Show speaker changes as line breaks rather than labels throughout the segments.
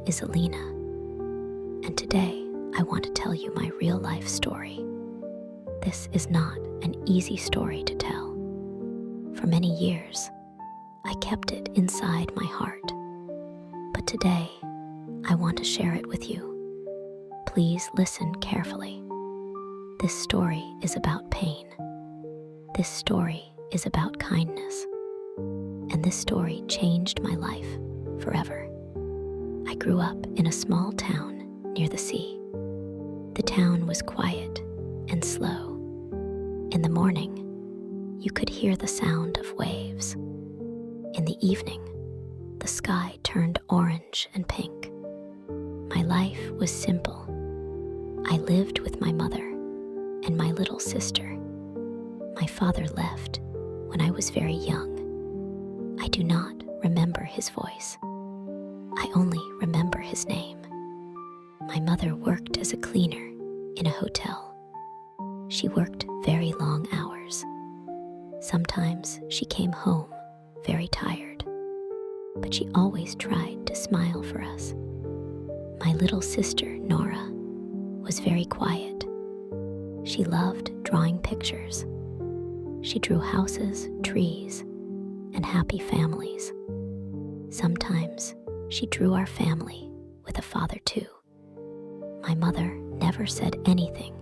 is Alina, and today I want to tell you my real-life story. This is not an easy story to tell. For many years, I kept it inside my heart. But today, I want to share it with you. Please listen carefully. This story is about pain. This story is about kindness. And this story changed my life forever. I grew up in a small town near the sea. The town was quiet and slow. In the morning, you could hear the sound of waves. In the evening, the sky turned orange and pink. My life was simple. I lived with my mother and my little sister. My father left when I was very young. I do not remember his voice. I only remember his name. My mother worked as a cleaner in a hotel. She worked very long hours. Sometimes she came home very tired, but she always tried to smile for us. My little sister, Nora, was very quiet. She loved drawing pictures. She drew houses, trees, and happy families. Sometimes she drew our family with a father too. My mother never said anything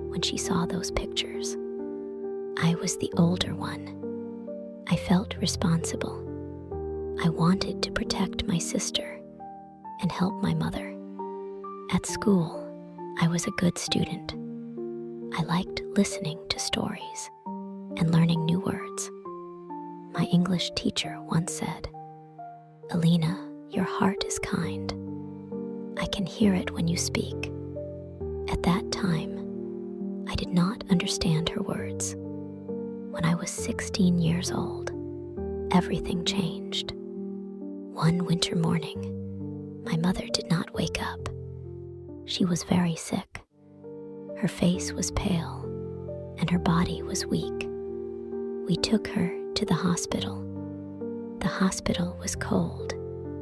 when she saw those pictures. I was the older one. I felt responsible. I wanted to protect my sister and help my mother. At school, I was a good student. I liked listening to stories and learning new words. My English teacher once said, "Alina, your heart is kind. I can hear it when you speak." At that time, I did not understand her words. When I was 16 years old, everything changed. One winter morning, my mother did not wake up. She was very sick. Her face was pale, and her body was weak. We took her to the hospital. The hospital was cold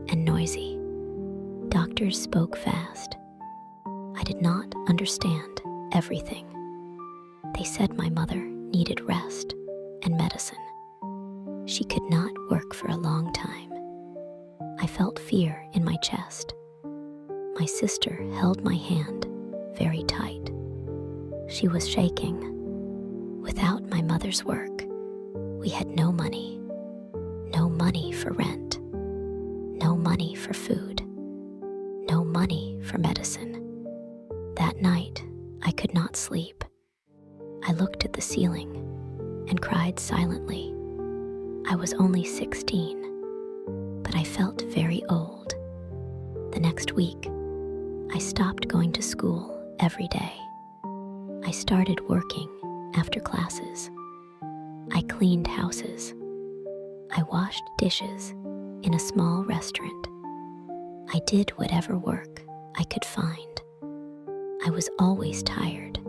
and noisy. Doctors spoke fast. I did not understand everything. They said my mother needed rest and medicine. She could not work for a long time. I felt fear in my chest. My sister held my hand very tight. She was shaking. Without my mother's work, we had no money. No money for rent. No money for food. No money for medicine. That night, I could not sleep. I looked at the ceiling and cried silently. I was only 16, but I felt very old. The next week, I stopped going to school every day. I started working after classes. I cleaned houses. I washed dishes in a small restaurant. I did whatever work I could find. I was always tired.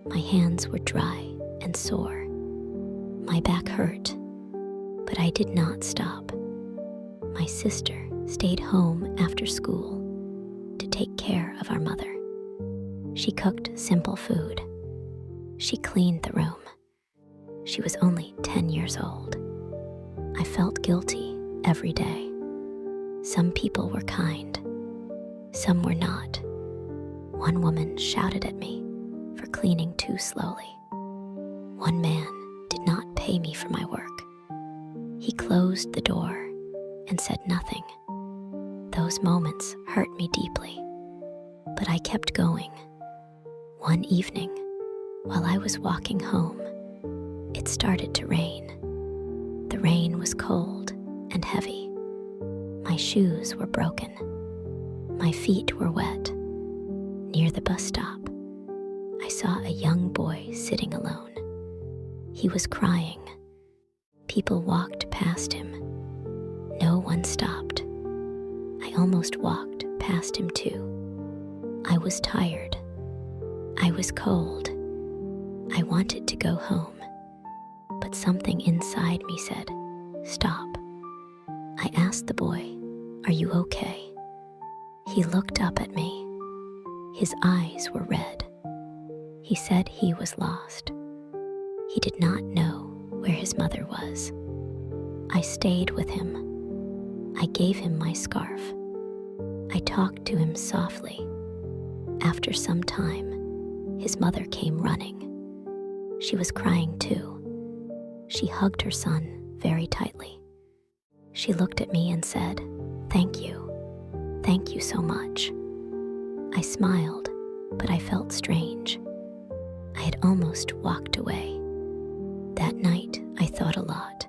My hands were dry and sore. My back hurt, but I did not stop. My sister stayed home after school to take care of our mother. She cooked simple food. She cleaned the room. She was only 10 years old. I felt guilty every day. Some people were kind. Some were not. One woman shouted at me for cleaning too slowly. One man did not pay me for my work. He closed the door and said nothing. Those moments hurt me deeply, but I kept going. One evening, while I was walking home, it started to rain. The rain was cold and heavy. My shoes were broken. My feet were wet. Near the bus stop, I saw a young boy sitting alone. He was crying. People walked past him. No one stopped. I almost walked past him too. I was tired. I was cold. I wanted to go home, but something inside me said, "Stop." I asked the boy, "Are you okay?" He looked up at me. His eyes were red. He said he was lost. He did not know where his mother was. I stayed with him. I gave him my scarf. I talked to him softly. After some time, his mother came running. She was crying too. She hugged her son very tightly. She looked at me and said, "Thank you. Thank you so much." I smiled, but I felt strange. I had almost walked away. That night, I thought a lot.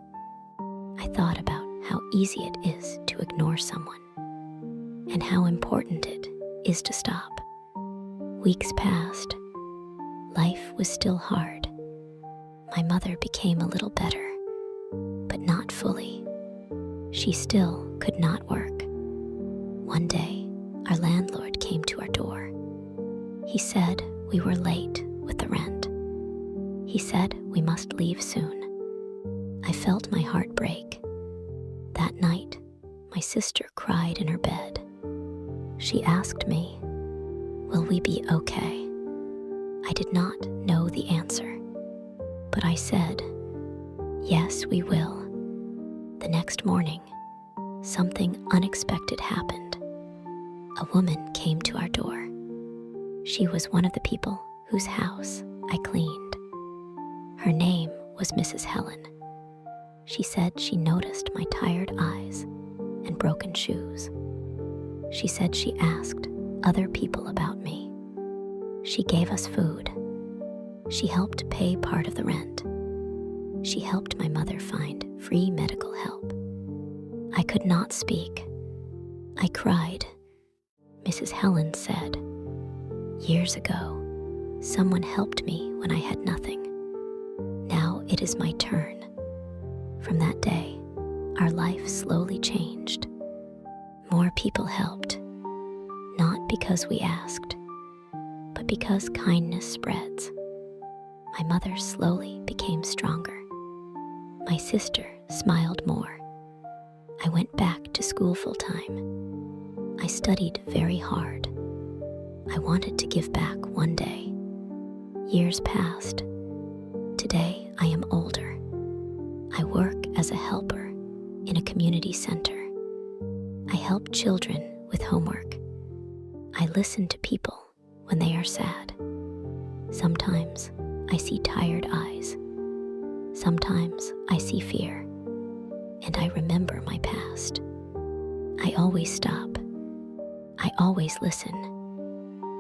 I thought about how easy it is to ignore someone and how important it is to stop. Weeks passed. Life was still hard. My mother became a little better, but not fully. She still could not work. One day, our landlord came to our door. He said we were late with the rent. He said we must leave soon. I felt my heart break. That night, my sister cried in her bed. She asked me, "Will we be okay?" I did not know the answer, but I said, "Yes, we will." The next morning, something unexpected happened. A woman came to our door. She was one of the people whose house I cleaned. Her name was Mrs. Helen. She said she noticed my tired eyes and broken shoes. She said she asked other people about me. She gave us food. She helped pay part of the rent. She helped my mother find free medical help. I could not speak. I cried. Mrs. Helen said, "Years ago, someone helped me when I had nothing. Now it is my turn." From that day, our life slowly changed. More people helped, not because we asked, but because kindness spreads. My mother slowly became stronger. My sister smiled more. I went back to school full time. I studied very hard. I wanted to give back one day. Years passed. Today I am older. I work as a helper in a community center. I help children with homework. I listen to people when they are sad. Sometimes I see tired eyes. Sometimes I see fear, and I remember my past. I always stop. I always listen,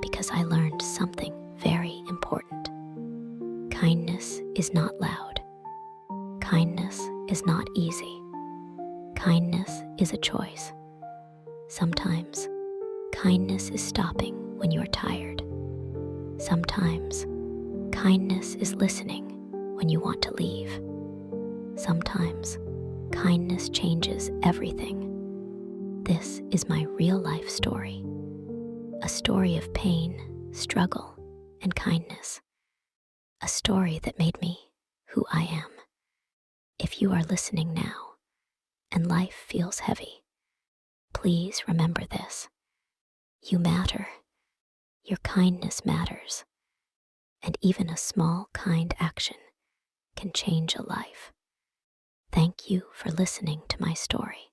because I learned something very important. Kindness is not loud. Kindness is not easy. Kindness is a choice. Sometimes, kindness is stopping when you are tired. Sometimes, kindness is listening when you want to leave. Sometimes, kindness changes everything. This is my real-life story. A story of pain, struggle, and kindness. A story that made me who I am. If you are listening now and life feels heavy, please remember this. You matter. Your kindness matters. And even a small, kind action can change a life. Thank you for listening to my story.